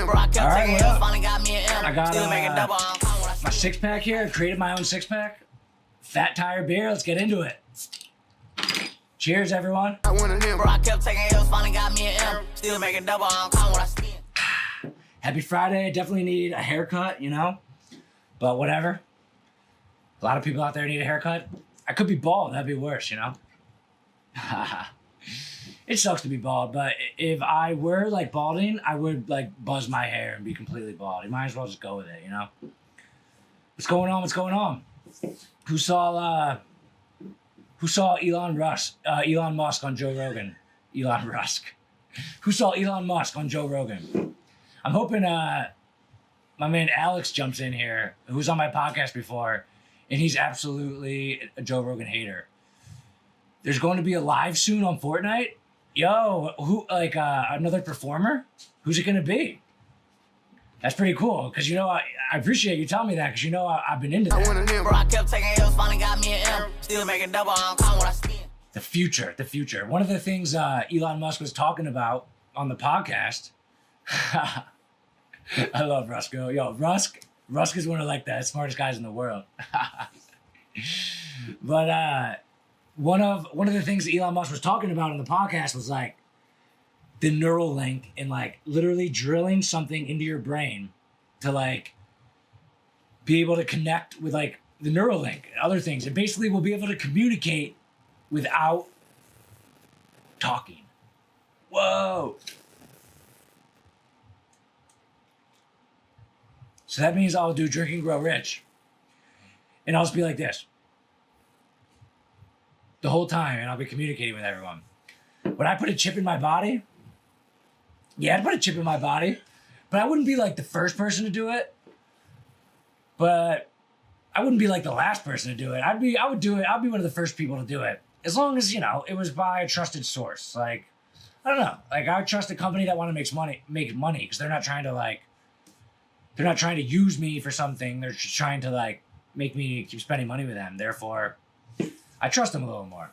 Alright, what up? I got my six pack here. I created my own six pack. Fat Tire beer. Let's get into it. Cheers, everyone. Happy Friday. I definitely need a haircut, you know? But whatever. A lot of people out there need a haircut. I could be bald. That'd be worse, you know? It sucks to be bald, but if I were like balding, I would like buzz my hair and be completely bald. You might as well just go with it, you know? What's going on? What's going on? Who saw Elon Musk on Joe Rogan? Elon Musk. Who saw Elon Musk on Joe Rogan? I'm hoping my man Alex jumps in here, who's on my podcast before, and he's absolutely a Joe Rogan hater. There's going to be a live soon on Fortnite. Yo, who another performer? Who's it gonna be? That's pretty cool, because you know I appreciate you telling me that, because you know I've been into that. The future. One of the things Elon Musk was talking about on the podcast. I love Rusko. Yo, Rusk is one of like the smartest guys in the world. But one of the things Elon Musk was talking about on the podcast was like the neural link and like literally drilling something into your brain to like be able to connect with like the neural link and other things. And basically we'll be able to communicate without talking. Whoa. So that means I'll do Drink and Grow Rich. And I'll just be like this the whole time, and I'll be communicating with everyone. When I put a chip in my body, yeah, I'd put a chip in my body, but I wouldn't be like the first person to do it. But I wouldn't be like the last person to do it. I'd be one of the first people to do it. As long as, you know, it was by a trusted source. Like, I don't know. Like, I would trust a company that want to make money, because they're not trying to use me for something. They're just trying to like make me keep spending money with them. Therefore, I trust them a little more.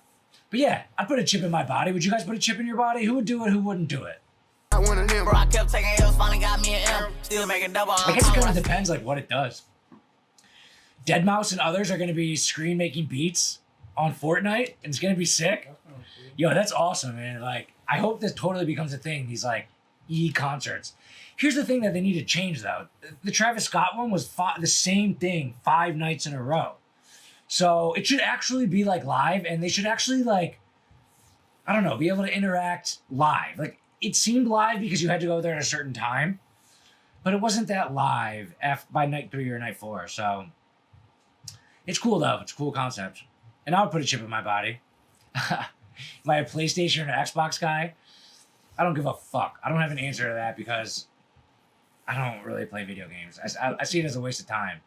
But yeah, I'd put a chip in my body. Would you guys put a chip in your body? Who would do it? Who wouldn't do it? I guess it kind of depends like what it does. Deadmau5 and others are going to be screen making beats on Fortnite, and it's going to be sick. Yo, that's awesome, man. Like, I hope this totally becomes a thing. These like concerts. Here's the thing that they need to change though. The Travis Scott one was the same thing 5 nights in a row. So it should actually be like live, and they should actually like, I don't know, be able to interact live. Like, it seemed live because you had to go there at a certain time, but it wasn't that live by night 3 or night 4. So it's cool though. It's a cool concept. And I would put a chip in my body. Am I a PlayStation or an Xbox guy? I don't give a fuck. I don't have an answer to that because I don't really play video games. I see it as a waste of time.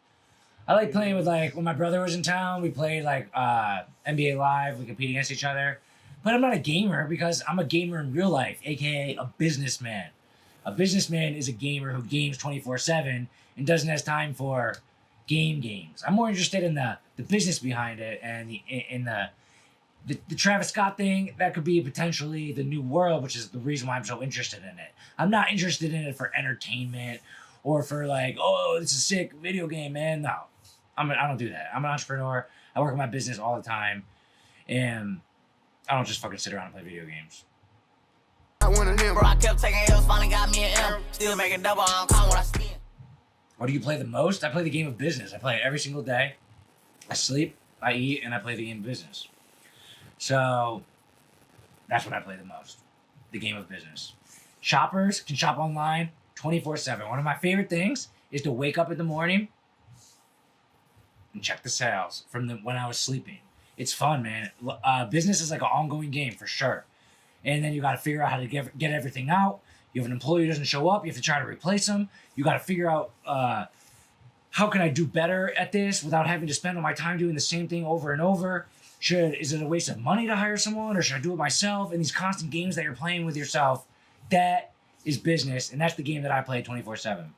I like playing with like, when my brother was in town, we played like NBA Live. We compete against each other. But I'm not a gamer because I'm a gamer in real life, aka a businessman. A businessman is a gamer who games 24/7 and doesn't have time for games. I'm more interested in the business behind it, and the Travis Scott thing. That could be potentially the new world, which is the reason why I'm so interested in it. I'm not interested in it for entertainment or for like, oh, this is a sick video game, man. No, I don't do that. I'm an entrepreneur. I work in my business all the time, and I don't just fucking sit around and play video games. What do you play the most? I play the game of business. I play it every single day. I sleep, I eat, and I play the game of business. So that's what I play the most. The game of business. Shoppers can shop online 24/7. One of my favorite things is to wake up in the morning and check the sales from when I was sleeping. It's fun, man. Business is like an ongoing game for sure. And then you got to figure out how to get everything out. You have an employee who doesn't show up. You have to try to replace them. You got to figure out how can I do better at this without having to spend all my time doing the same thing over and over. Is it a waste of money to hire someone, or should I do it myself? And these constant games that you're playing with yourself, that is business. And that's the game that I play 24/7.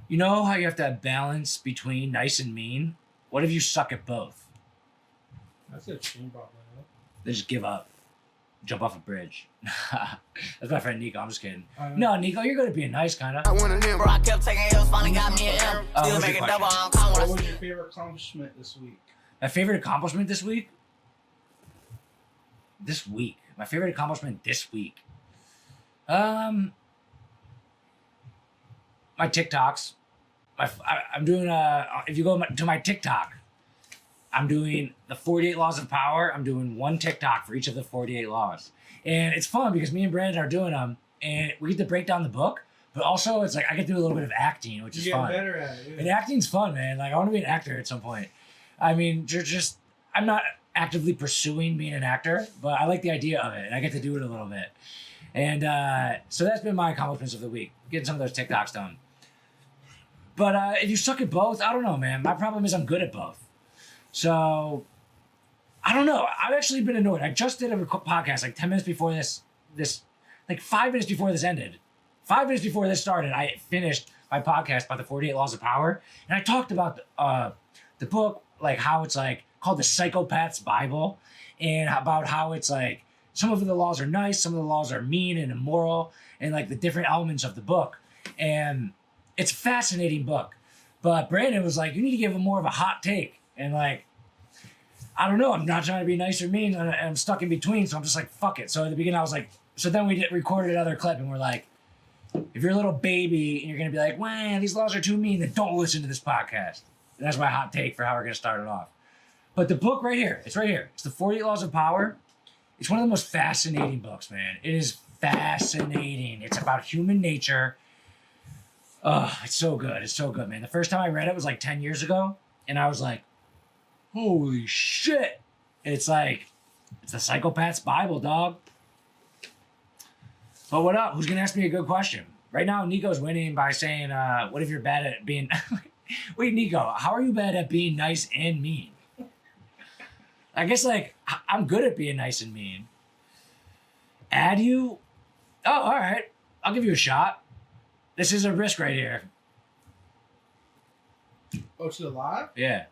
You know how you have to have balance between nice and mean? What if you suck at both? That's a team problem. They just give up. jump off a bridge. That's my friend Nico. I'm just kidding. No, Nico, you're good at being nice, kind of. I wanted him, bro. I kept taking L's, finally got me an M. Still making double on What was your favorite accomplishment this week? My favorite accomplishment this week? My favorite accomplishment this week. My TikToks. I'm doing if you go to my TikTok, I'm doing the 48 laws of power. I'm doing one TikTok for each of the 48 laws. And it's fun because me and Brandon are doing them and we get to break down the book, but also it's like I get to do a little bit of acting, which is fun. You get better at it. Yeah. And acting's fun, man. Like I want to be an actor at some point. I mean, I'm not actively pursuing being an actor, but I like the idea of it and I get to do it a little bit. And so that's been my accomplishments of the week, getting some of those TikToks done. But if you suck at both, I don't know, man. My problem is I'm good at both. So, I don't know. I've actually been annoyed. I just did a podcast like 10 minutes before this like 5 minutes before this ended. 5 minutes before this started, I finished my podcast about the 48 Laws of Power. And I talked about the book, like how it's like called the Psychopath's Bible. And about how it's like some of the laws are nice, some of the laws are mean and immoral. And like the different elements of the book. And it's a fascinating book. But Brandon was like, you need to give him more of a hot take. And like, I don't know, I'm not trying to be nice or mean, and I'm stuck in between, so I'm just like, fuck it. So at the beginning, I was like, so then we recorded another clip, and we're like, if you're a little baby, and you're going to be like, wow, these laws are too mean, then don't listen to this podcast. And that's my hot take for how we're going to start it off. But the book right here, it's right here. It's the 48 Laws of Power. It's one of the most fascinating books, man. It is fascinating. It's about human nature. Oh, it's so good. It's so good, man. The first time I read it was like 10 years ago, and I was like, holy shit. It's like, it's the Psychopath's Bible, dog. But what up? Who's going to ask me a good question? Right now, Nico's winning by saying, what if you're bad at being... Wait, Nico, how are you bad at being nice and mean? I guess, like, I'm good at being nice and mean. Add you? Oh, all right. I'll give you a shot. This is a risk right here. Oh, to the live? Yeah.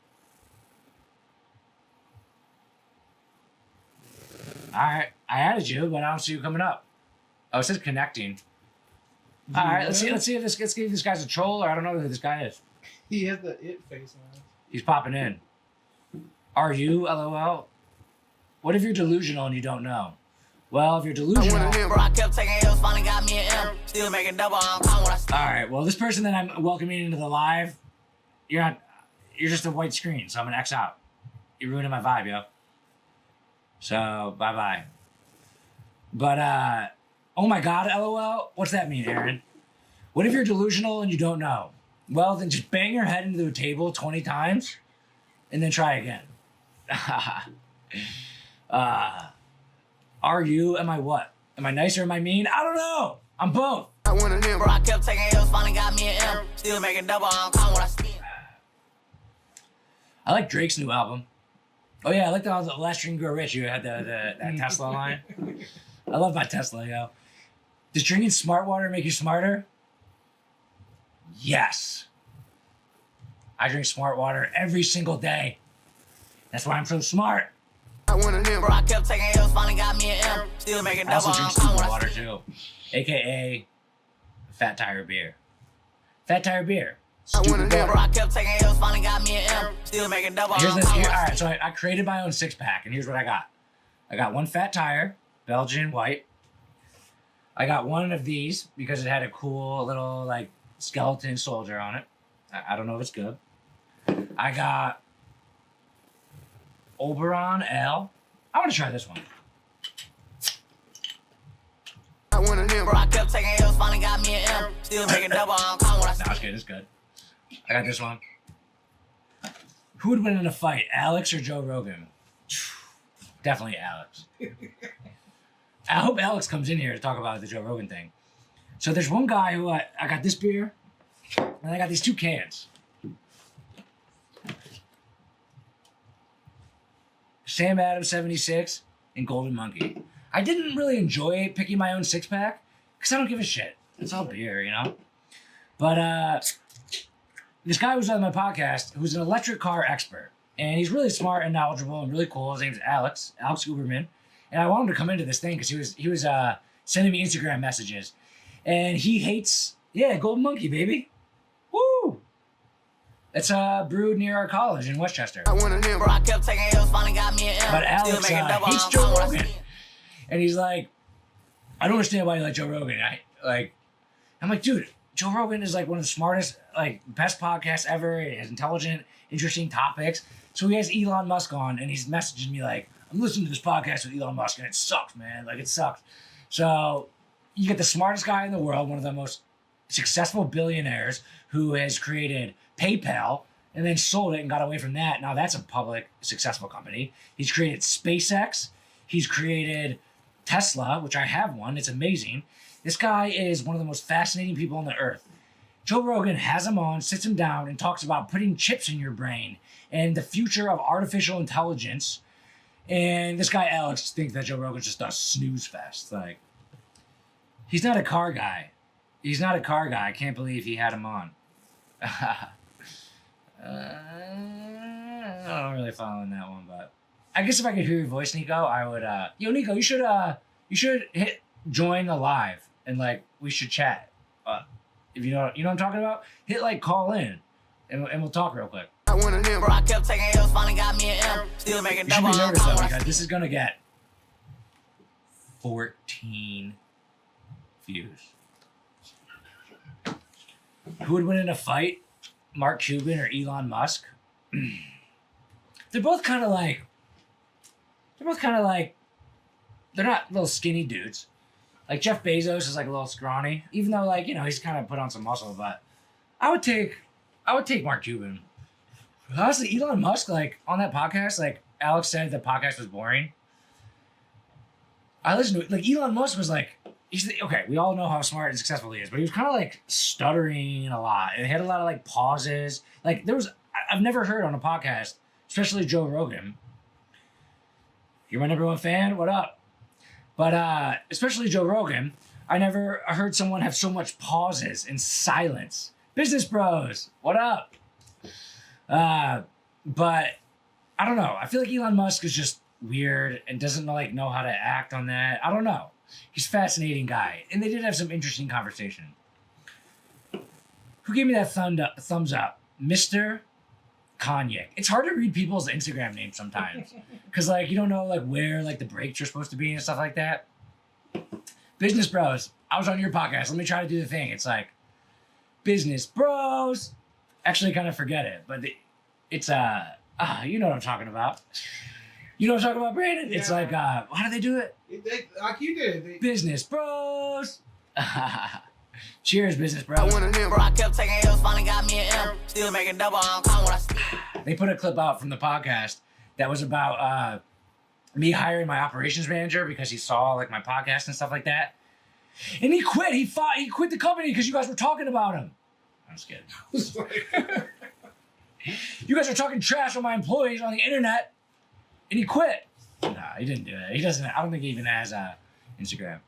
All right, I added you, but I don't see you coming up. Oh, it says connecting. All right, let's see if this guy's a troll, or I don't know who this guy is. He has the it face on. He's popping in. Are you? LOL. What if you're delusional and you don't know? Well, if you're delusional. I kept taking L's, finally got me an M. Still making double on when I all right. Well, this person that I'm welcoming into the live, you're just a white screen, so I'm gonna X out. You're ruining my vibe, yo. So, bye-bye. But, oh my God, LOL? What's that mean, Aaron? What if you're delusional and you don't know? Well, then just bang your head into the table 20 times and then try again. Are you? Am I what? Am I nice or am I mean? I don't know. I'm both. I wanted him, bro. I kept taking L's, finally got me an M. Still making double on when I spin. I like Drake's new album. Oh yeah, I like the last Dream Grow Rich. You had that Tesla line. I love my Tesla, yo. Does drinking smart water make you smarter? Yes. I drink smart water every single day. That's why I'm so smart. I wanted him, bro. I kept taking L's, finally got me an M. Still making I double also drink stupid water too, aka Fat Tire beer. Fat Tire beer. Stupid water. I kept taking L's, finally got me an M. Still making double All right, so I created my own 6-pack, and here's what I got. I got one Fat Tire, Belgian white. I got one of these because it had a cool little like skeleton soldier on it. I don't know if it's good. I got Oberon L. I want to try this one. I wanted him, bro. I kept taking L's, finally got me an M. Still making double on when I No, it's good. It's good. I got this one. Who would win in a fight, Alex or Joe Rogan? Definitely Alex. I hope Alex comes in here to talk about the Joe Rogan thing. So there's one guy who I got this beer, and I got these 2 cans. Sam Adams 76 and Golden Monkey. I didn't really enjoy picking my own 6-pack because I don't give a shit. It's all beer, you know? But this guy was on my podcast who's an electric car expert. And he's really smart and knowledgeable and really cool. His name's Alex Huberman. and I want him to come into this thing because he was sending me Instagram messages, and he hates Golden Monkey, baby. Woo! It's brewed near our college in Westchester. I wanted him, bro. I kept taking L's, finally got me an M. But Alex hates Joe Rogan, and he's like, I don't understand why you like Joe Rogan. I'm like, dude, Joe Rogan is like one of the smartest, like best podcasts ever. It has intelligent, interesting topics. So he has Elon Musk on, and he's messaging me like, I'm listening to this podcast with Elon Musk, and it sucks, man. Like, it sucks. So you get the smartest guy in the world, one of the most successful billionaires who has created PayPal and then sold it and got away from that. Now that's a public, successful company. He's created SpaceX. He's created Tesla, which I have one. It's amazing. This guy is one of the most fascinating people on the earth. Joe Rogan has him on, sits him down, and talks about putting chips in your brain and the future of artificial intelligence. And this guy, Alex, thinks that Joe Rogan's just a snooze fest. Like, he's not a car guy. He's not a car guy. I can't believe he had him on. I'm not really following that one, but I guess if I could hear your voice, Nico, I would. Yo, Nico, you should hit join the live and like we should chat. If you know what I'm talking about, hit like call in and we'll talk real quick. I wanted him, bro. I kept taking L's, finally got me an M. Still making You should double. be nervous though because this is gonna get 14 views. Who would win in a fight? Mark Cuban or Elon Musk? They're both kind of like, they're not little skinny dudes. Like Jeff Bezos is like a little scrawny, even though like, you know, he's kind of put on some muscle, but I would take Mark Cuban. Honestly, Elon Musk, like on that podcast, like Alex said the podcast was boring. I listened to it, like Elon Musk was like, okay, we all know how smart and successful he is, but he was kind of like stuttering a lot. And he had a lot of like pauses. Like I've never heard on a podcast, especially Joe Rogan. You're my number one fan? What up? But especially Joe Rogan, I never heard someone have so much pauses and silence. Business bros, what up? But I don't know. I feel like Elon Musk is just weird and doesn't like know how to act on that. I don't know. He's a fascinating guy. And they did have some interesting conversation. Who gave me that thumbs up? Mr. Kanye. It's hard to read people's Instagram names sometimes. Because like you don't know like where like the breaks are supposed to be and stuff like that. Business Bros. I was on your podcast. Let me try to do the thing. It's like Business Bros. Actually kind of forget it. But it's you know what I'm talking about. You know what I'm talking about, Brandon? Yeah. It's like, how do they do it? Like you did. Business Bros. Cheers, Business Bros. I wanted him, bro. I kept taking L's, finally got me an M. Still making double. I don't count what I see. They put a clip out from the podcast that was about me hiring my operations manager because he saw like my podcast and stuff like that. And he quit. He quit the company because you guys were talking about him. I'm just kidding. You guys are talking trash on my employees on the internet. And he quit. Nah, he didn't do it. He doesn't. I don't think he even has Instagram.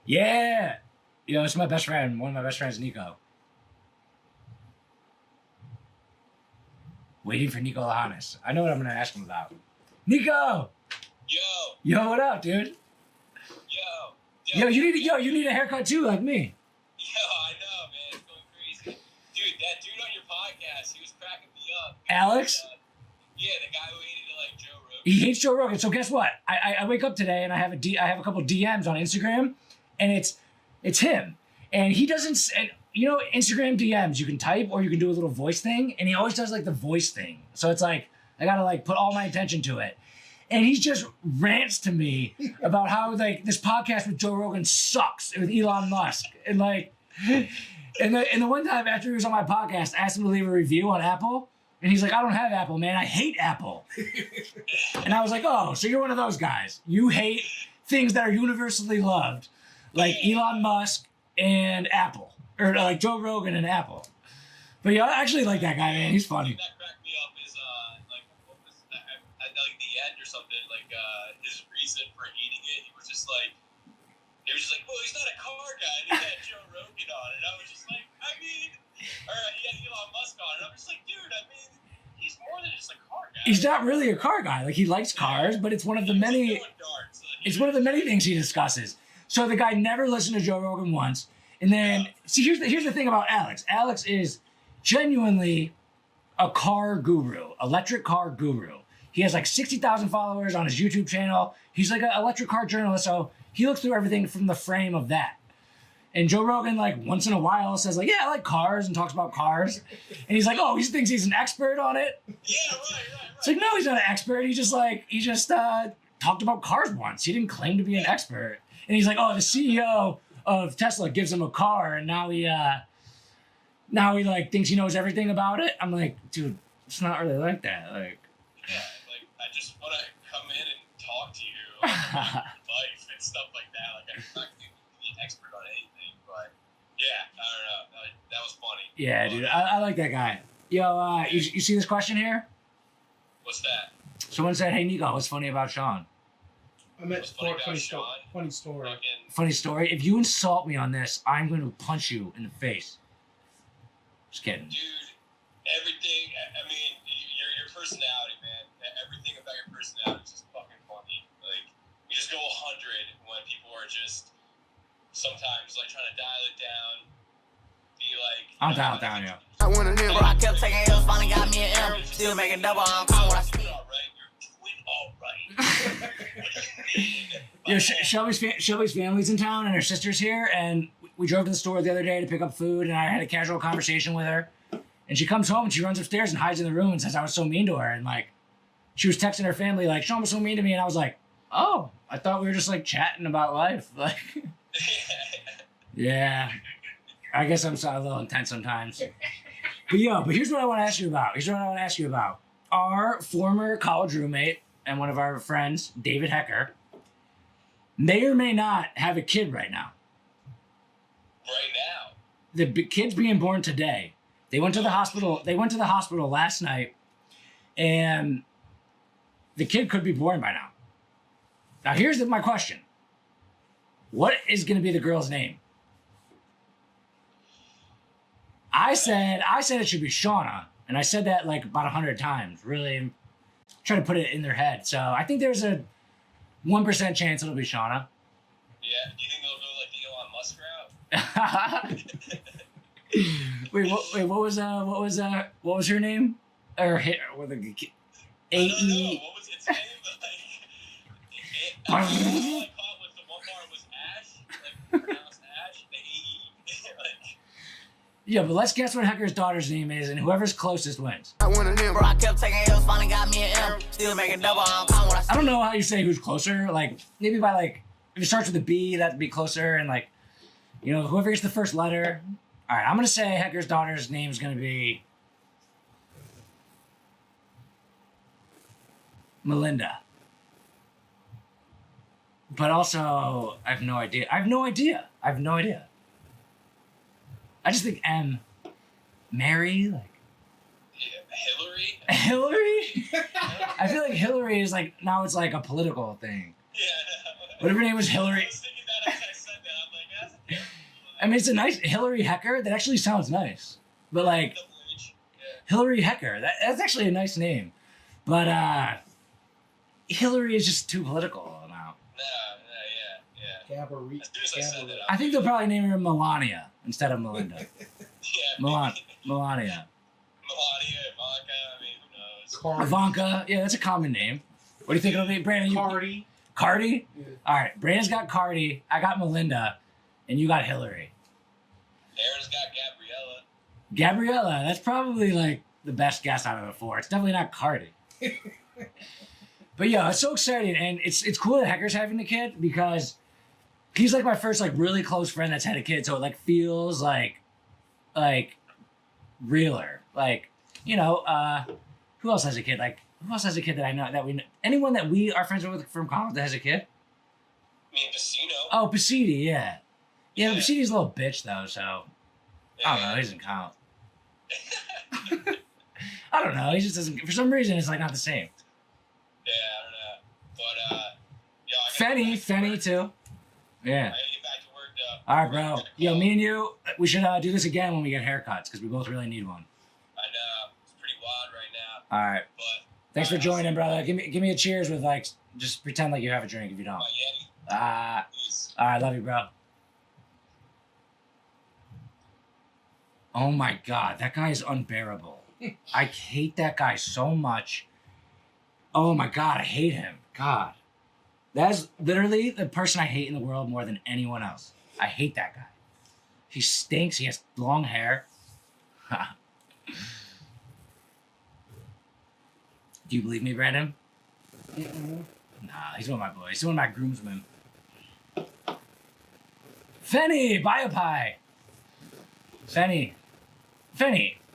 Yeah. You know, it's my best friend. One of my best friends, Nico. Waiting for Nico Lahanis. I know what I'm going to ask him about. Nico! Yo, what up, dude? Yo, you need a haircut too, like me. Yo, I know, man. It's going crazy. Dude, that dude on your podcast, he was cracking me up. Alex? Yeah, the guy who hated like Joe Rogan. He hates Joe Rogan. So guess what? I wake up today and I have a couple DMs on Instagram, and it's him. And he doesn't. And, you know, Instagram DMs, you can type or you can do a little voice thing, and he always does like the voice thing. So it's like I gotta like put all my attention to it. And he just rants to me about how like this podcast with Joe Rogan sucks with Elon Musk. And like, and the one time after he was on my podcast, I asked him to leave a review on Apple. And he's like, I don't have Apple, man. I hate Apple. And I was like, oh, so you're one of those guys. You hate things that are universally loved, like Elon Musk and Apple. Or like Joe Rogan and Apple. But yeah, I actually like that guy, man. He's funny. That cracked me up is like what was that, at like the end or something, like his reason for hating it. He was just like, they were just like, well, he's not a car guy. And he had Joe Rogan on it. And I was just like, I mean, or he had Elon Musk on it. I'm just like, dude, I mean, he's more than just a car guy. He's not really a car guy. Like, he likes cars, but it's one of the many... He's doing darts. It's one of the many things he discusses. So the guy never listened to Joe Rogan once. And then, see, here's the thing about Alex. Alex is genuinely a car guru, electric car guru. He has like 60,000 followers on his YouTube channel. He's like an electric car journalist, so he looks through everything from the frame of that. And Joe Rogan, like, once in a while says, like, yeah, I like cars, and talks about cars. And he's like, oh, he thinks he's an expert on it. Yeah, right. It's like, no, he's not an expert. He just talked about cars once. He didn't claim to be an expert. And he's like, oh, the CEO of Tesla gives him a car, and now he like thinks he knows everything about it. I'm like, dude, it's not really like that. Like, yeah, like I just want to come in and talk to you about life and stuff like that. Like I'm not going to be an expert on anything, but yeah, I don't know. That was funny. yeah, dude, I like that guy. Yo, you see this question here? What's that? Someone said, hey, Nico, what's funny about Sean? I meant What's funny about funny Sean? story. Fucking, Funny story. If you insult me on this, I'm going to punch you in the face. Just kidding. dude, everything. I mean, your personality, man. Everything about your personality is just fucking funny. Like you just go 100 when people are just sometimes like trying to dial it down. Be like, I'll dial it down, yeah. I wanna live, bro. I kept taking L's, finally got me an M. Still making double on call when I You're speak. alright. You're doing alright. What do you mean? You know, Shelby's family's in town and her sister's here, and we drove to the store the other day to pick up food, and I had a casual conversation with her. And she comes home and she runs upstairs and hides in the room and says I was so mean to her. And like, she was texting her family like, Sean was so mean to me. And I was like, oh, I thought we were just like chatting about life. Like, yeah, I guess I'm a little intense sometimes. But here's what I want to ask you about. Our former college roommate and one of our friends, David Hecker, may or may not have a kid right now. Right now. The kid's being born today. They went to the hospital last night, and the kid could be born by now. Now here's my question. What is going to be the girl's name? I said it should be Shauna, and I said that like about 100 times, really trying to put it in their head. So I think there's a 1% chance it'll be Shauna. Yeah. Do you think they'll go like the Elon Musk route? What was her name? Or hit with a I don't know. AE. What was its name? All I caught was the one part was Ash, like pronounced Ash, the AE. Like, Yeah, but let's guess what Hecker's daughter's name is, and whoever's closest wins. I wanna live, bro. I kept taking L's, finally got me an M. Still making double on call when I I don't know how you say who's closer. Like, maybe by like, if it starts with a B, that'd be closer, and like, you know, whoever gets the first letter. All right, I'm gonna say Hecker's daughter's name is gonna be Melinda. But also, I have no idea. I just think M. Mary, like yeah, Hillary. Hillary. I feel like Hillary is like now it's like a political thing. Yeah. What if her name was I Hillary? was thinking that as I said that. I'm like, that's a terrible. I mean, it's a nice Hillary Hecker. That actually sounds nice. But like Double H. Yeah. Hillary Hecker, that's actually a nice name. But Hillary is just too political now. Yeah. Gabourey. As soon as I said that, I think they'll probably name her Melania instead of Melinda. yeah. Melania. Melania, Ivanka. I mean, who knows? Cardi. Ivanka. Yeah, that's a common name. What do you think it'll be, Brandon? Cardi. Cardi? Yeah. All right, Brandon's got Cardi. I got Melinda. And you got Hillary. Aaron's got Gabriella. Gabriella, that's probably like the best guess out of the four. It's definitely not Cardi. But yeah, it's so exciting, and it's cool that Hecker's having the kid because he's like my first like really close friend that's had a kid, so it like feels like realer. Like, you know, who else has a kid? Like, who else has a kid that I know that we know? Anyone that we are friends with from college that has a kid? I mean, Pacino. Oh, Pacidi, yeah. Yeah, Yeah. Pacidi's a little bitch though, so I don't know, he doesn't count. I don't know, he just doesn't for some reason it's like not the same. Yeah, I don't know. But, yo, I gotta Fenny too. Yeah. I gotta get back to work, though. All right, bro. Yo, me and you, we should do this again when we get haircuts because we both really need one. I know. It's pretty wild right now. All right. But Thanks for joining, brother. Give me a cheers with like Just pretend like you have a drink if you don't. Miami, please. All right, love you, bro. Oh my God, that guy is unbearable. I hate that guy so much. Oh my God, I hate him. God. That's literally the person I hate in the world more than anyone else. I hate that guy. He stinks. He has long hair. Do you believe me, Brandon? Nah, he's one of my boys. He's one of my groomsmen. Fenny, buy a pie. Fenny,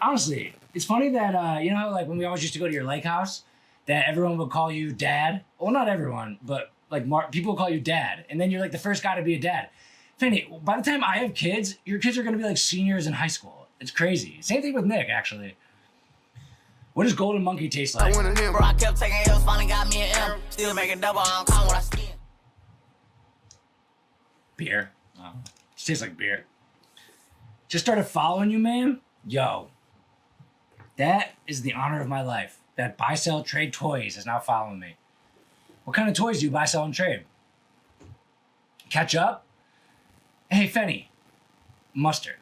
honestly, it's funny that, you know how, like, when we always used to go to your lake house, that everyone would call you dad? Well, not everyone, but, like, people would call you dad. And then you're, like, the first guy to be a dad. Fenny, by the time I have kids, your kids are going to be, like, seniors in high school. It's crazy. Same thing with Nick, actually. What does Golden Monkey taste like? I wanted him, bro. I kept taking L's, finally got me an M. Still making double, I don't count what I spend. Beer. Oh, it tastes like beer. Just started following you, man. Yo, that is the honor of my life. That buy, sell, trade toys is now following me. What kind of toys do you buy, sell, and trade? Catch up? Hey, Fenny. Mustard.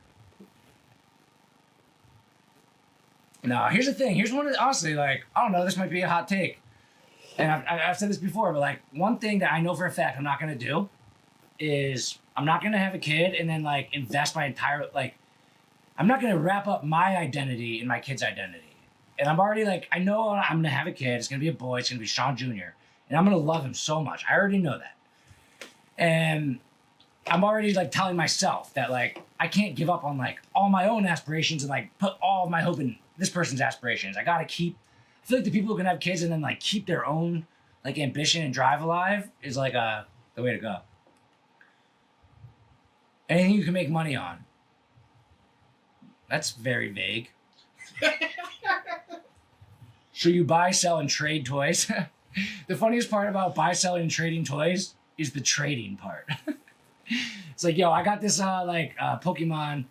No, here's the thing. Here's one of the, honestly, like, I don't know, this might be a hot take. And I've said this before, but, like, one thing that I know for a fact I'm not going to do is I'm not going to have a kid and then, like, invest my entire, like, I'm not going to wrap up my identity in my kid's identity. And I'm already, like, I know I'm going to have a kid. It's going to be a boy. It's going to be Sean Jr. And I'm going to love him so much. I already know that. And I'm already, like, telling myself that, like, I can't give up on, like, all my own aspirations and, like, put all of my hope in this person's aspirations. I got to keep, I feel like the people who can have kids and then, like, keep their own, like, ambition and drive alive is, like, the way to go. Anything you can make money on. That's very vague. So you buy, sell, and trade toys? The funniest part about buy, selling, and trading toys is the trading part. It's like, yo, I got this, Pokemon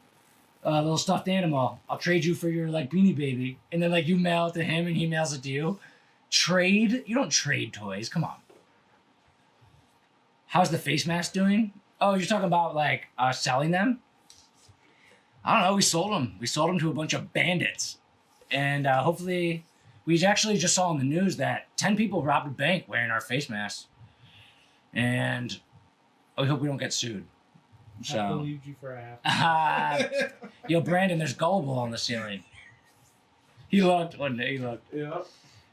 little stuffed animal. I'll trade you for your, like, Beanie Baby. And then, like, you mail it to him and he mails it to you. Trade? You don't trade toys. Come on. How's the face mask doing? Oh, you're talking about, like, selling them? I don't know. We sold them. We sold them to a bunch of bandits. And hopefully, we actually just saw on the news that 10 people robbed a bank wearing our face masks. And we hope we don't get sued. So, I believed you for a half. Yo, Brandon, there's Gullible on the ceiling. He looked one day. He looked. Yeah.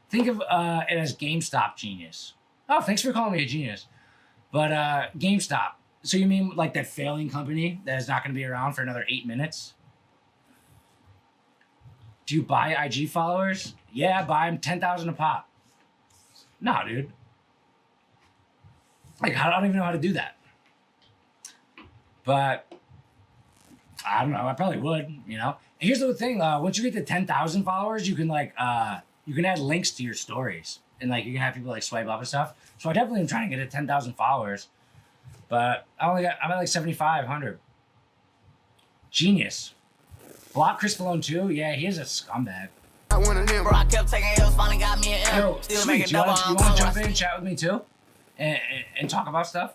Think of it as GameStop genius. Oh, thanks for calling me a genius. But GameStop. So you mean like that failing company that is not going to be around for another 8 minutes? Do you buy IG followers? Yeah, I buy them 10,000 a pop. No, dude. Like, I don't even know how to do that. But I don't know. I probably would, you know. And here's the thing: once you get to 10,000 followers, you can you can add links to your stories, and like you can have people like swipe up and stuff. So I definitely am trying to get to 10,000 followers, but I'm at like 7,500. Genius. Block Chris Malone too. Yeah, he is a scumbag. I wanted him, bro. I kept taking L's, finally got me an M. Yo, Still sweet. making You double, want I to don't count jump what I in and chat with me too, and talk about stuff?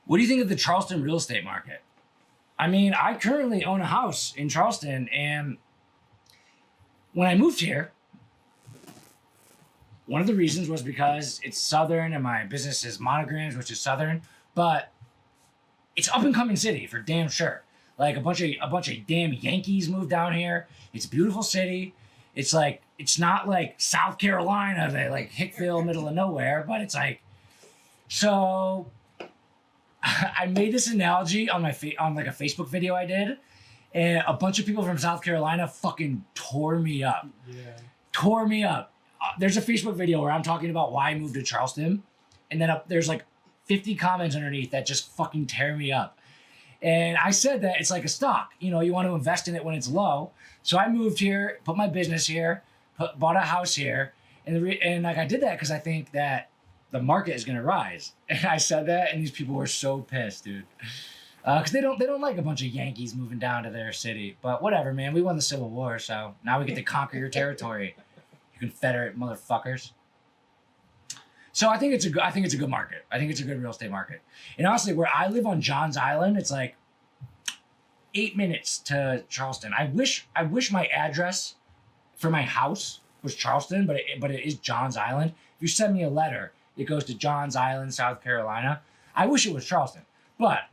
What do you think of the Charleston real estate market? I mean, I currently own a house in Charleston, and when I moved here, one of the reasons was because it's Southern and my business is Monograms, which is Southern, but it's up and coming city for damn sure. Like a bunch of damn Yankees moved down here. It's a beautiful city. It's like, it's not like South Carolina, like Hickville, middle of nowhere, but it's like, so I made this analogy on on like a Facebook video I did, and a bunch of people from South Carolina fucking tore me up. Yeah. Tore me up. There's a Facebook video where I'm talking about why I moved to Charleston, and then there's like 50 comments underneath that just fucking tear me up. And I said that it's like a stock. You know, you want to invest in it when it's low. So I moved here, put my business here, bought a house here, and like I did that because I think that the market is going to rise. And I said that, and these people were so pissed, dude. Because they don't like a bunch of Yankees moving down to their city. But whatever, man. We won the Civil War, so now we get to conquer your territory, you Confederate motherfuckers. So I think it's a good market. I think it's a good real estate market. And honestly, where I live on Johns Island, it's like 8 minutes to Charleston. I wish my address for my house was Charleston, but it is Johns Island. If you send me a letter, it goes to Johns Island, South Carolina. I wish it was Charleston, but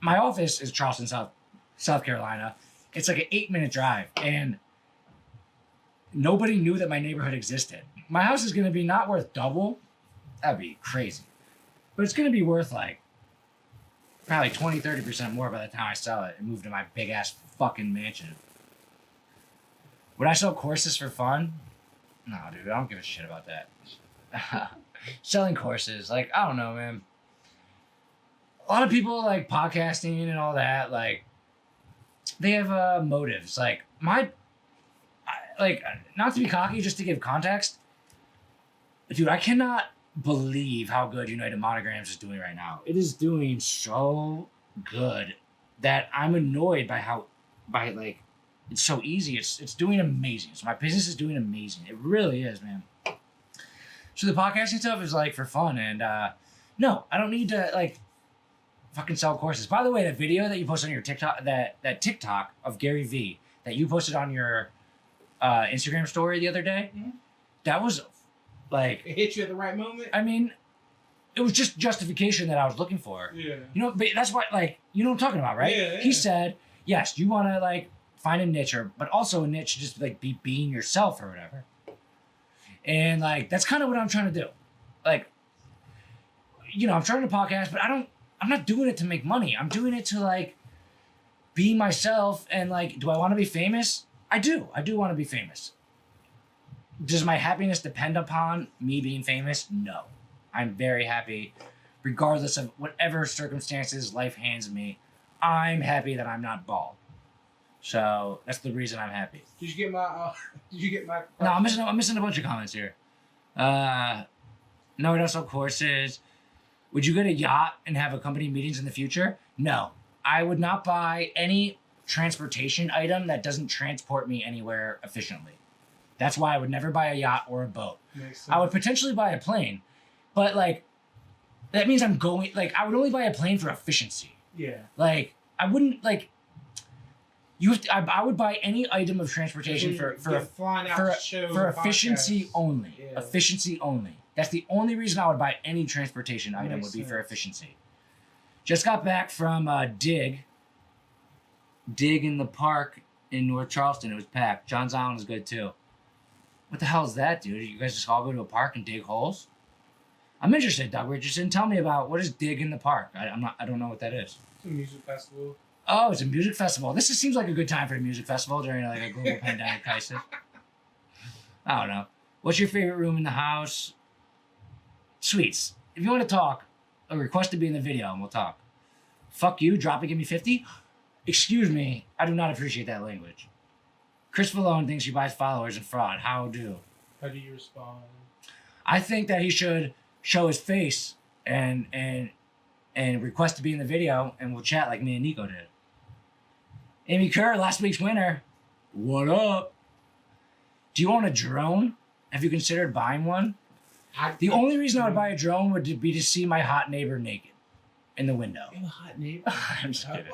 my office is Charleston, South Carolina. It's like an 8-minute drive, and nobody knew that my neighborhood existed. My house is going to be not worth double. That'd be crazy. But it's going to be worth like probably 20-30% more by the time I sell it and move to my big ass fucking mansion. Would I sell courses for fun? No, dude, I don't give a shit about that. Selling courses, like, I don't know, man. A lot of people like podcasting and all that, like, they have motives. Like, not to be cocky, just to give context, dude, I cannot believe how good United Monograms is doing right now. It is doing so good that I'm annoyed by like it's so easy. It's doing amazing. So my business is doing amazing. It really is, man. So the podcasting stuff is like for fun, and no, I don't need to like fucking sell courses. By the way, that video that you posted on your TikTok, that TikTok of Gary V that you posted on your Instagram story the other day, that was like It hit you at the right moment. I mean, it was just justification that I was looking for. Yeah. You know, but that's what, like, you know what I'm talking about, right? Yeah. He said, yes, you want to like find a niche, but also a niche just like be being yourself or whatever. And like that's kind of what I'm trying to do. Like, you know, I'm trying to podcast, but I'm not doing it to make money. I'm doing it to like be myself. And like, do I want to be famous? I do want to be famous. Does my happiness depend upon me being famous? No. I'm very happy regardless of whatever circumstances life hands me. I'm happy that I'm not bald. So that's the reason I'm happy. Did you get my? No, I'm missing a bunch of comments here. No, we don't sell courses. Would you get a yacht and have a company meetings in the future? No. I would not buy any transportation item that doesn't transport me anywhere efficiently. That's why I would never buy a yacht or a boat. I would potentially buy a plane, but like that means I'm going like I would only buy a plane for efficiency. Yeah. Like I wouldn't like you have to, I would buy any item of transportation for efficiency only. Yeah. Efficiency only. That's the only reason I would buy any transportation item would be for efficiency. Just got back from Dig in the park in North Charleston. It was packed. Johns Island is good too. What the hell is that, dude? You guys just all go to a park and dig holes? I'm interested, Doug Richardson. Tell me about what is Dig in the Park. I don't know what that is. It's a music festival. Oh, it's a music festival. This just seems like a good time for a music festival during like a global pandemic crisis. I don't know. What's your favorite room in the house? Sweets. If you want to talk, a request to be in the video and we'll talk. Fuck you, drop it, give me 50? Excuse me, I do not appreciate that language. Chris Malone thinks he buys followers and fraud. How do you respond? I think that he should show his face and request to be in the video, and we'll chat like me and Nico did. Amy Kerr, last week's winner. What up? Do you own a drone? Have you considered buying one? The only reason I would buy a drone would be to see my hot neighbor naked in the window. You have a hot neighbor? I'm just kidding.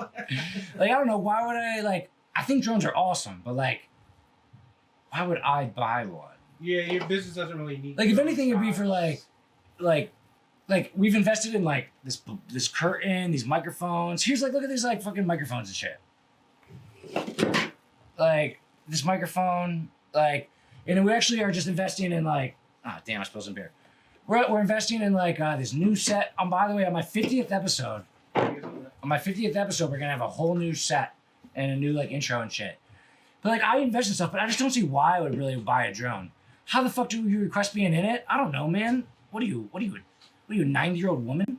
Like, I don't know. Why would I, like, I think drones are awesome, but, like, why would I buy one? Yeah, your business doesn't really need. Like, if anything, it'd be for, like, we've invested in, like, this curtain, these microphones. Here's, like, look at these, like, fucking microphones and shit. Like, this microphone, like, and we actually are just investing in, like, damn, I spilled some beer. We're investing in, like, this new set. By the way, on my 50th episode, we're going to have a whole new set and a new, like, intro and shit. But, like, I invest in stuff, but I just don't see why I would really buy a drone. How the fuck do you request being in it? I don't know, man. What are you, a 90-year-old woman?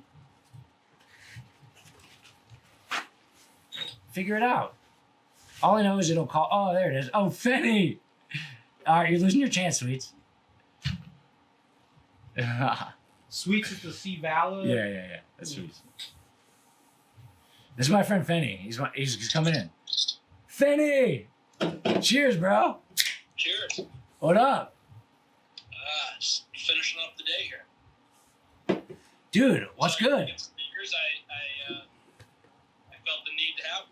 Figure it out. All I know is it'll call. Oh, there it is. Oh, Fenny. All right, you're losing your chance, Sweets. Sweets is the Sea Valor. Yeah. That's Sweets. This is my friend Fenny. He's coming in. Fenny! Cheers, bro. Cheers. What up? Just finishing up the day here. Dude, what's So good? get sneakers. I felt the need to have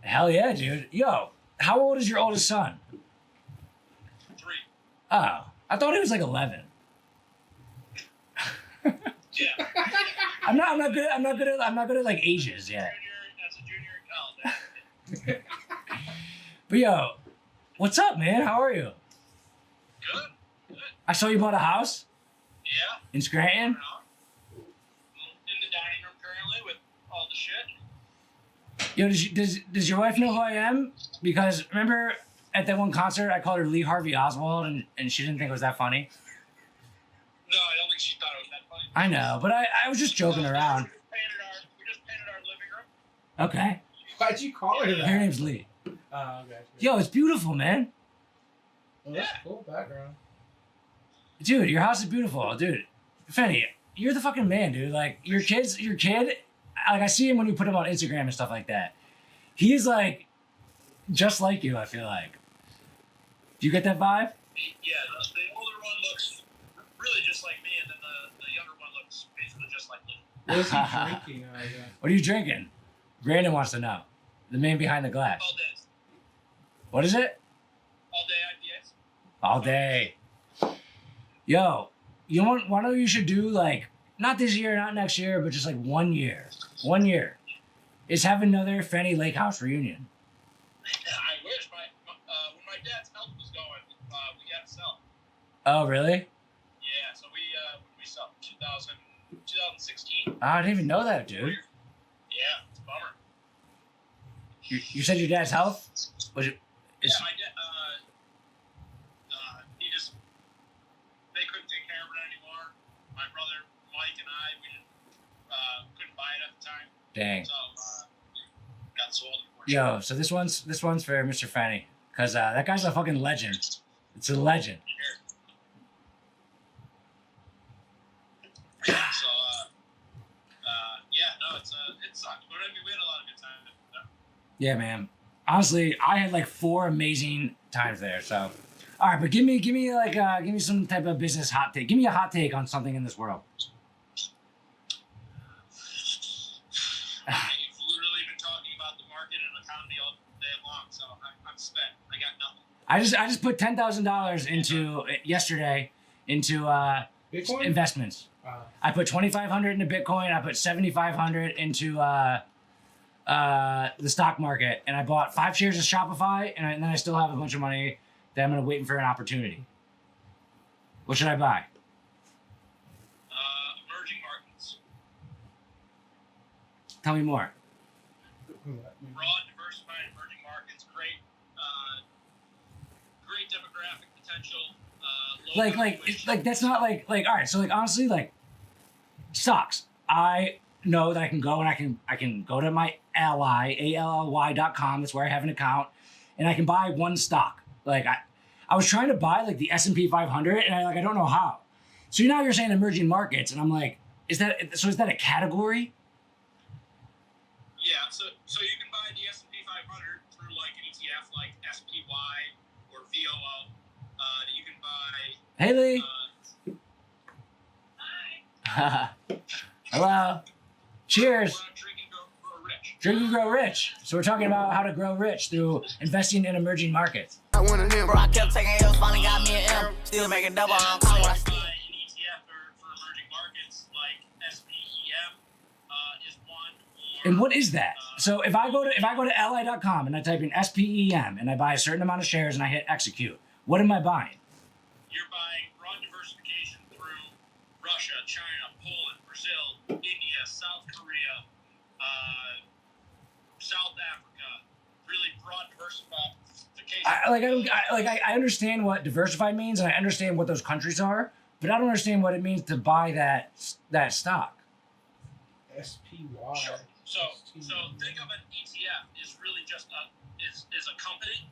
Hell yeah, dude. Yo, how old is your oldest son? 3. Oh, I thought he was like 11. Yeah. I'm not good at like ages yet. As a junior in college. But yo, what's up, man? How are you? Good. Good. I saw you bought a house Yeah. in Scranton. In the dining room currently with all the shit. Yo, does your wife know who I am? Because remember at that one concert I called her Lee Harvey Oswald and she didn't think it was that funny. No, I don't think she thought it was that funny. I know, but I was just joking around. We just painted our living room. Okay. Why'd you call her Her that? name's Lee. Oh, okay. Yo, it's beautiful, man. Oh, that's cool background. Dude, your house is beautiful. Dude, Fenny, you're the fucking man, dude. Like, your kid, like, I see him when you put him on Instagram and stuff like that. He's, like, just like you, I feel like. Do you get that vibe? Yeah, the older one looks really just like me, and then the younger one looks basically just like me. What is he drinking? What are you drinking? Brandon wants to know. The man behind the glass. All day. What is it? All day IPAs. All day. Yo, you know what? Why don't you should do, like, not this year, not next year, but just like 1 year. 1 year. Is have another Fenny Lake House reunion. I wish when my dad's health was going, we had to sell. Oh, really? Yeah, so we sold 2016. Oh, I didn't even know that, dude. Yeah, it's a bummer. You said your dad's health? Was it? Yeah, my dad. They couldn't take care of it anymore. My brother Mike and I, we couldn't buy it at the time. Dang. So got sold. Yo, so this one's for Mr. Fenny, cause that guy's a fucking legend. It's a legend. So yeah, no, it sucked, but I mean, we had a lot of good times. Yeah, man. Honestly, I had like 4 amazing times there. So, all right, but give me some type of business hot take. Give me a hot take on something in this world. You've literally been talking about the market and economy all day long, so I'm spent. I got nothing. I just put $10,000 into yesterday into Bitcoin? investments. I put $2,500 into Bitcoin. I put $7,500 into the stock market, and I bought 5 shares of Shopify, and then I still have a bunch of money that I'm gonna waiting for an opportunity. What should I buy? Emerging markets. Tell me more. Broad, diversified emerging markets. Great demographic potential. Like that's not like all right. So like honestly, like stocks. I know that I can go and I can go to my ally ALLY.com. That's where I have an account, and I can buy one stock. Like I was trying to buy like the S&P 500, and I don't know how. So now you're saying emerging markets, and I'm like, is that a category? Yeah, so you can buy the S&P 500 through like an ETF like SPY or VOO. You can buy. Hey Lee. Hi. Hello. Cheers. Drink and grow rich. Drink and grow rich. So we're talking about how to grow rich through investing in emerging markets. I want a bro, I kept taking L's, finally got me an M. Still making double, I'm calling what I see. An ETF for emerging markets like SPEM is one. And what is that? So if I go to ally.com and I type in SPEM and I buy a certain amount of shares and I hit execute, what am I buying? You're buying broad diversification through Russia, China, Poland, Brazil, India, South Korea, South Africa. Really broad diversification. I understand what diversified means and I understand what those countries are, but I don't understand what it means to buy that stock. SPY. Sure. So think of an ETF is really just is a company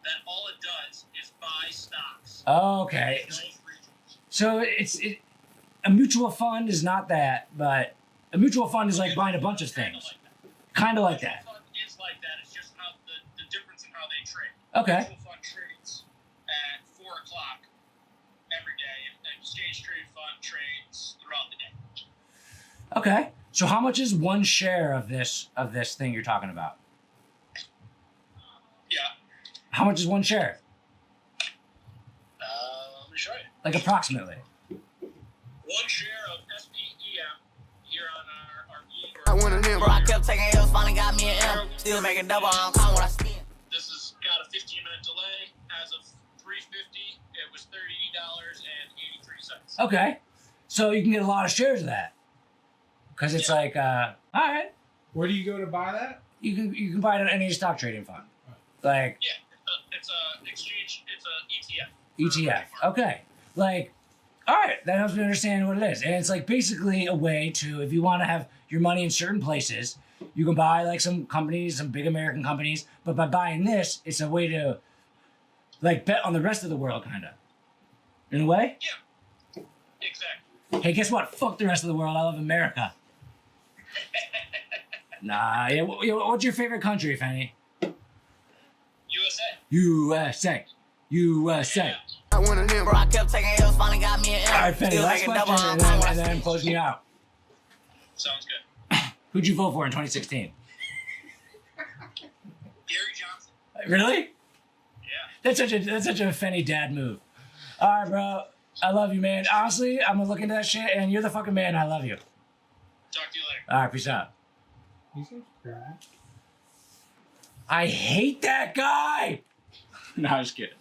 that all it does is buy stocks. Oh, okay. In those regions. So a mutual fund is not that, but a mutual fund is like buying a bunch of things. Kind of like that. Mutual fund is like that. It's just how the difference in how they trade. Okay. Mutual fund trades at 4 o'clock every day, and exchange traded fund trades throughout the day. Okay. So how much is one share of this thing you're talking about? Yeah. How much is one share? Let me show you. Like approximately. One share of SPEM here on our I wanted him, bro. I kept taking L's, finally got me an M. Still making double, I don't count what I spend. This has got a 15-minute delay. As of 3:50, it was $30.83. Okay. So you can get a lot of shares of that. Because it's like, all right, Where do you go to buy that? you can buy it at any stock trading fund. Like Yeah, it's a exchange. It's a ETF. ETF. Okay. Like, all right, that helps me understand what it is. And it's like basically a way to, if you want to have your money in certain places, you can buy like some companies, some big American companies, but by buying this, it's a way to like bet on the rest of the world, kind of. In a way? Yeah, exactly. Hey, guess what? Fuck the rest of the world. I love America. Nah, yeah, what's your favorite country, Fanny? USA. USA. USA. Yeah. I wanted him, bro. I kept taking L's, finally got me an M. All right, Fanny, Still last making question, double, I and don't count what I then spend. closing you out. Sounds good. Who'd you vote for in 2016? Gary Johnson. Really? Yeah. That's such a Fanny dad move. All right, bro. I love you, man. Honestly, I'm gonna look into that shit, and you're the fucking man. I love you. Talk to you later. All right, peace out. He seems cool. I hate that guy. No, I'm just kidding.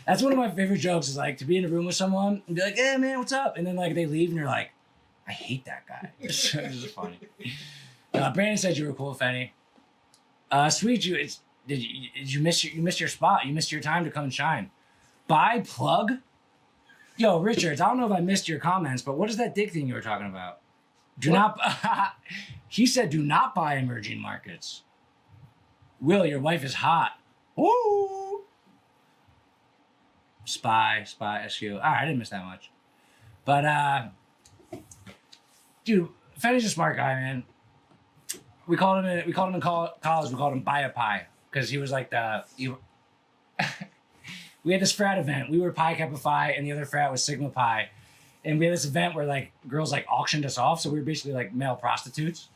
That's one of my favorite jokes. Is like to be in a room with someone and be like, "Hey, man, what's up?" And then like they leave, and you're like, "I hate that guy." This is funny. Brandon said you were cool, Fanny. Sweet, did you miss your spot? You missed your time to come and shine. Buy plug. Yo, Richards, I don't know if I missed your comments, but what is that dick thing you were talking about? He said, do not buy emerging markets. Will, your wife is hot. Woo! Spy, SQ. All right, I didn't miss that much. But, dude, Fanny's a smart guy, man. We called him in college, we called him Buy a Pie. Because he was like we had this frat event. We were Pi Kappa Phi, and the other frat was Sigma Pi. And we had this event where like girls like auctioned us off, so we were basically like male prostitutes.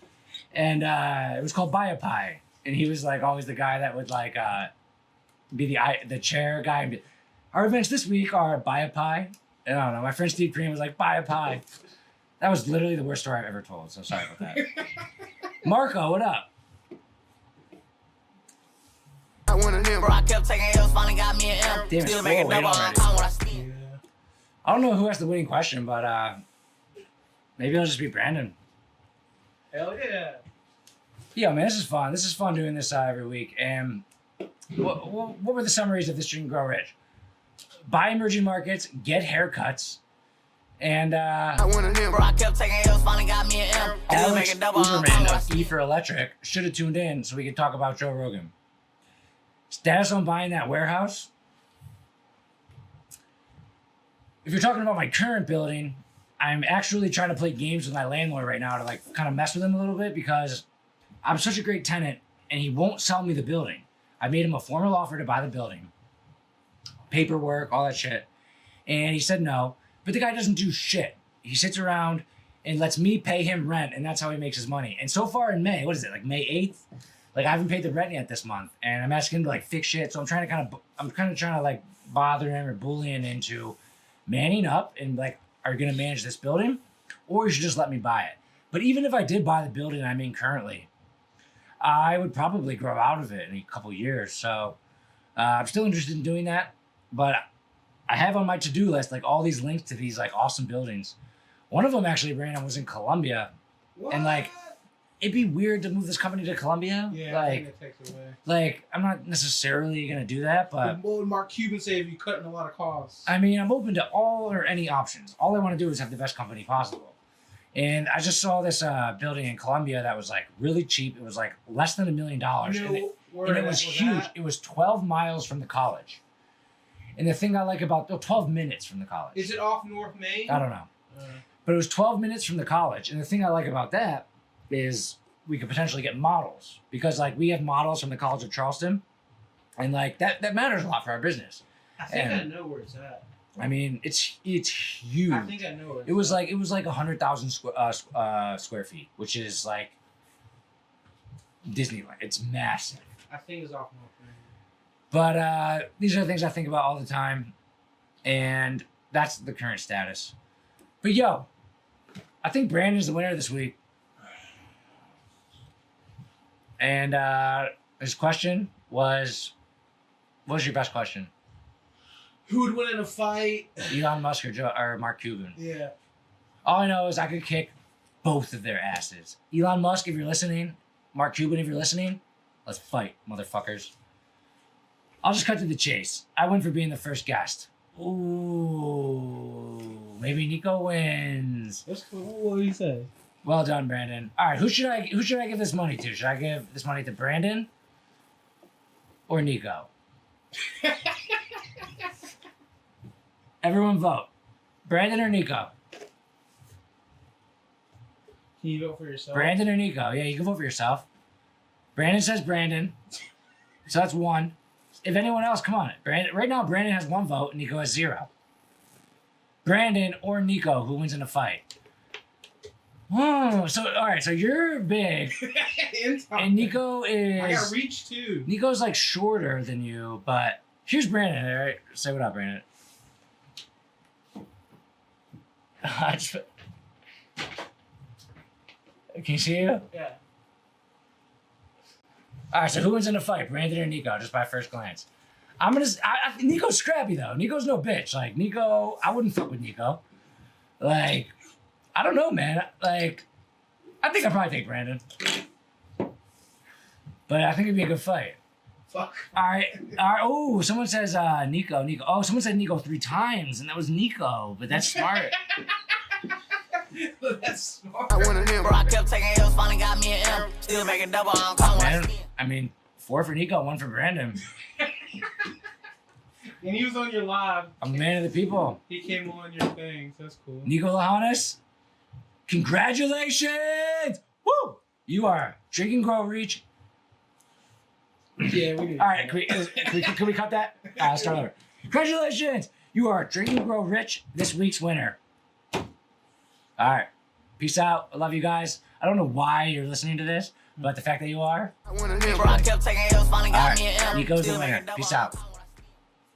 And it was called Buy a Pie. And he was like always the guy that would like be the chair guy. And our events this week are Buy a Pie. And I don't know. My friend Steve Cream was like Buy a Pie. That was literally the worst story I've ever told. So sorry about that. Marco, what up? I wanted him, bro. I kept taking L's, finally got me an M. Damn, Still it's making 4:08 double, I already. don't count what I spend. Yeah. I don't know who asked the winning question, but maybe it'll just be Brandon. Hell yeah. Yeah, man, this is fun. This is fun doing this every week. And what were the summaries of this Drink and Grow Rich? Buy emerging markets, get haircuts, and I wanted him, bro. I kept taking L's, finally got me an M. Still Alex making double, I don't count Uberman what I of spend. E for Electric should have tuned in so we could talk about Joe Rogan. Status on buying that warehouse? If you're talking about my current building, I'm actually trying to play games with my landlord right now to like kind of mess with him a little bit because I'm such a great tenant and he won't sell me the building. I made him a formal offer to buy the building, paperwork, all that shit. And he said no, but the guy doesn't do shit. He sits around and lets me pay him rent, and that's how he makes his money. And so far in May, what is it, like May 8th? Like I haven't paid the rent yet this month, and I'm asking him to like fix shit. So I'm trying to like bother him or bully him into manning up and like, are you gonna manage this building, or you should just let me buy it. But even if I did buy the building I'm in currently, I would probably grow out of it in a couple years. So I'm still interested in doing that, but I have on my to-do list like all these links to these like awesome buildings. One of them actually, Brandon, was in Colombia. What? And like, it'd be weird to move this company to Colombia. Yeah, I think it takes away. Like I'm not necessarily gonna do that, but What would Mark Cuban say if you cutting a lot of costs? I mean, I'm open to all or any options. All I want to do is have the best company possible. And I just saw this building in Colombia that was like really cheap. It was like less than $1 million. You know and it where and it that was huge. at? It was 12 miles from the college. And the thing I like about 12 minutes from the college. Is it off North Main? I don't know. But it was 12 minutes from the college. And the thing I like about that is we could potentially get models. Because like we have models from the College of Charleston. And like that matters a lot for our business. I think And- I know where it's at. I mean, it's huge. I think I know it. It was like 100,000 square feet, which is like Disneyland. It's massive. I think it's off North Main. But these are the things I think about all the time, and that's the current status. But yo, I think Brandon's the winner this week. And his question was, what was your best question? Who would win in a fight? Elon Musk or Mark Cuban? Yeah. All I know is I could kick both of their asses. Elon Musk, if you're listening, Mark Cuban, if you're listening, let's fight, motherfuckers. I'll just cut to the chase. I win for being the first guest. Ooh, maybe Nico wins. That's cool. What do you say? Well done, Brandon. All right, who should I give this money to? Should I give this money to Brandon or Nico? Everyone vote. Brandon or Nico? Can you vote for yourself? Brandon or Nico? Yeah, you can vote for yourself. Brandon says Brandon. So that's one. If anyone else, come on. Brandon, right now, Brandon has 1 vote. Nico has 0. Brandon or Nico, who wins in a fight? Oh, so all right. So you're big, and Nico is. I got reach too. Nico's like shorter than you, but here's Brandon. All right, say what up, Brandon. Can you see you? Yeah. All right, so who wins in a fight, Brandon or Nico? Just by first glance, Nico's scrappy though. Nico's no bitch. Like Nico, I wouldn't fuck with Nico. Like, I don't know, man. Like, I think I'd probably take Brandon, but I think it'd be a good fight. Fuck. All right. Oh, someone says Nico. Oh, someone said Nico 3 times, and that was Nico. But that's smart. That's smart. I wanted him, bro. I kept taking L's, finally got me an M. Still making double on call. Man, I mean, 4 for Nico, 1 for Brandon. And he was on your live. I'm a man of the people. He came on your thing, so that's cool. Nico Lahonis, congratulations! Woo! You are drinking grow reach. Yeah, we did. All right, can we cut that? Let's start over. Congratulations! You are drinking grow rich, this week's winner. All right, peace out. I love you guys. I don't know why you're listening to this, but the fact that you are. I wanted him, bro. I kept taking L's, finally All got me an right, M. Nico's the Still winner. making double Peace on out. call.